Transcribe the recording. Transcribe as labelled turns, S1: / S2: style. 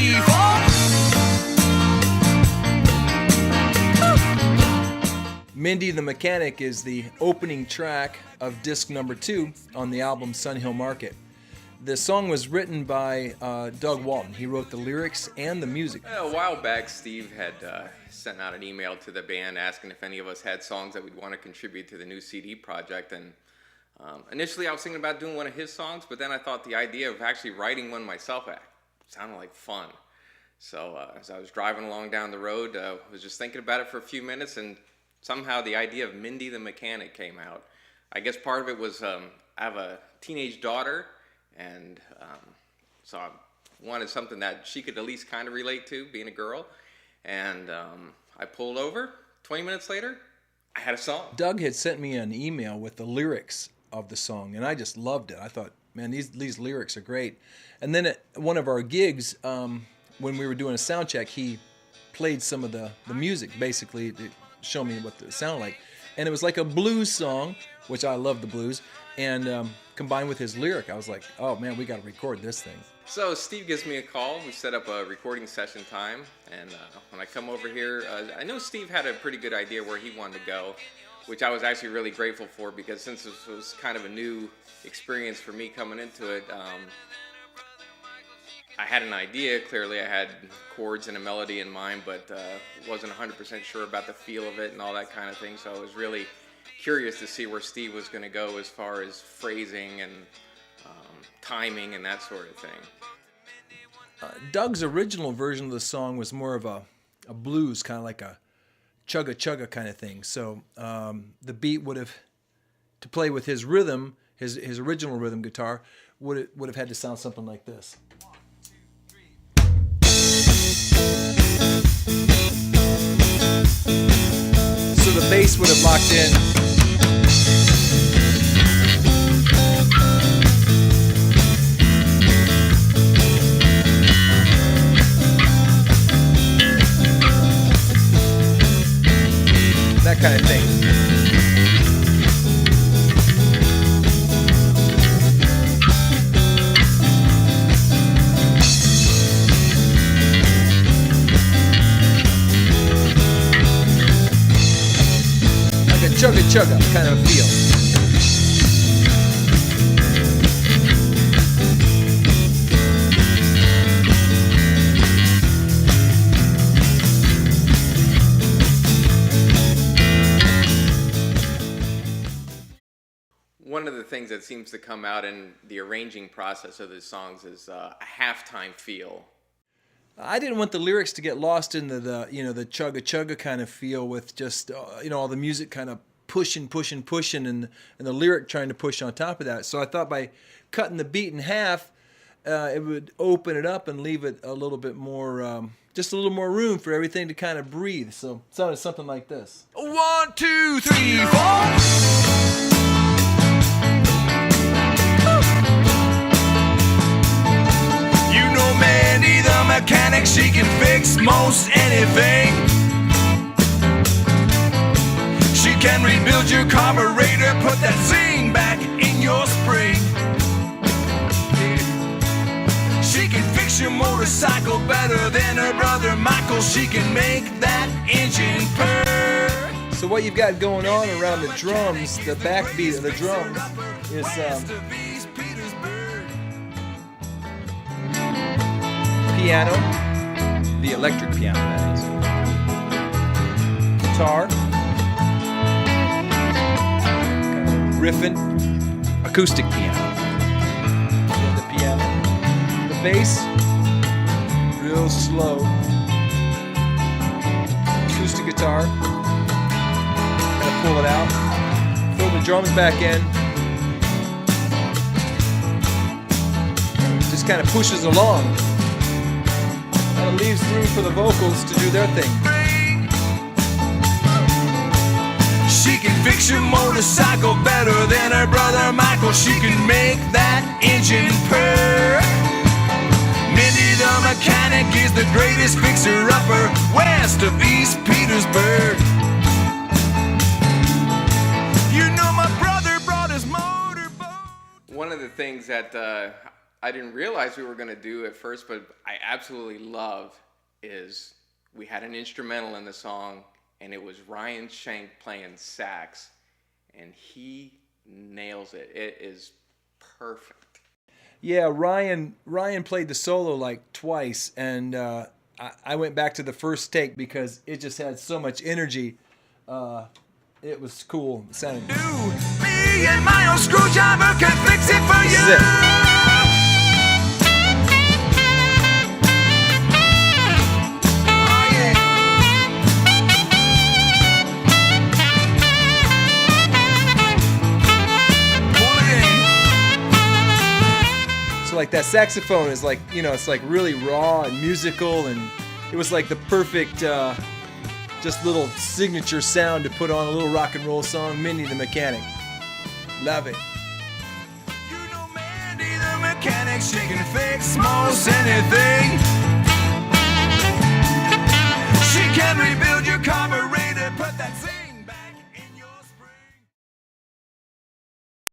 S1: 3, 4.
S2: Mindy the Mechanic is the opening track of disc number 2 on the album Sun Hill Market. The song was written by Doug Walton. He wrote the lyrics and the music.
S3: A while back, Steve had sent out an email to the band asking if any of us had songs that we'd want to contribute to the new CD project. And initially I was thinking about doing one of his songs, but then I thought the idea of actually writing one myself sounded like fun. So as I was driving along down the road, I was just thinking about it for a few minutes, and somehow the idea of Mindy the Mechanic came out. I guess part of it was I have a teenage daughter, and so I wanted something that she could at least kind of relate to, being a girl. And I pulled over. 20 minutes later, I had a song.
S2: Doug had sent me an email with the lyrics of the song, and I just loved it. I thought, man, these lyrics are great. And then at one of our gigs, when we were doing a sound check, he played some of the music, basically, to show me what it sounded like. And it was like a blues song, which I love the blues, and combined with his lyric, I was like, oh man, we got to record this thing.
S3: So Steve gives me a call. We set up a recording session time, and when I come over here, I know Steve had a pretty good idea where he wanted to go, which I was actually really grateful for, because since this was kind of a new experience for me coming into it, I had an idea. Clearly I had chords and a melody in mind, but wasn't 100% sure about the feel of it and all that kind of thing, so I was really curious to see where Steve was going to go as far as phrasing and timing and that sort of thing.
S2: Doug's original version of the song was more of a blues, kind of like a chugga-chugga kind of thing. So the beat would have, to play with his rhythm, his original rhythm guitar, would have had to sound something like this. So the bass would have locked in. That kind of thing. Like a chugga-chugga kind of feel.
S3: One of the things that seems to come out in the arranging process of the songs is a halftime feel.
S2: I didn't want the lyrics to get lost in the chugga-chugga kind of feel with just all the music kind of pushing, and the lyric trying to push on top of that. So I thought by cutting the beat in half, it would open it up and leave it a little bit more, just a little more room for everything to kind of breathe. So it sounded something like this.
S1: 1, 2, 3, 4. Mindy the Mechanic, she can fix most anything. She can rebuild your carburetor, put that zing back in your spring. She can fix your motorcycle better than her brother Michael. She can make that engine purr.
S2: So what you've got going on around the drums, the backbeat of the drums, is piano, the electric piano, that is. Guitar, kind of riffing, acoustic piano. Yeah, the piano. The bass, real slow. Acoustic guitar, kind of pull it out. Throw the drums back in. Just kind of pushes along. And it leaves room for the vocals to do their thing.
S1: She can fix your motorcycle better than her brother Michael. She can make that engine purr. Mindy the Mechanic is the greatest fixer-upper west of East Petersburg. You know my brother brought his motorboat.
S3: One of the things that I didn't realize we were going to do at first, but I absolutely love is we had an instrumental in the song, and it was Ryan Shank playing sax, and he nails it. It is perfect.
S2: Yeah, Ryan played the solo like twice, and I went back to the first take because it just had so much energy. It was cool. It sounded
S1: Me and my old screwdriver can fix it for you.
S2: sick.
S1: Oh, yeah. Pull it in.
S2: So like that saxophone is like, you know, it's like really raw and musical, and it was like the perfect just little signature sound to put on a little rock and roll song. Mindy the Mechanic. Love it.
S1: You know Mindy the Mechanic, she can fix most anything.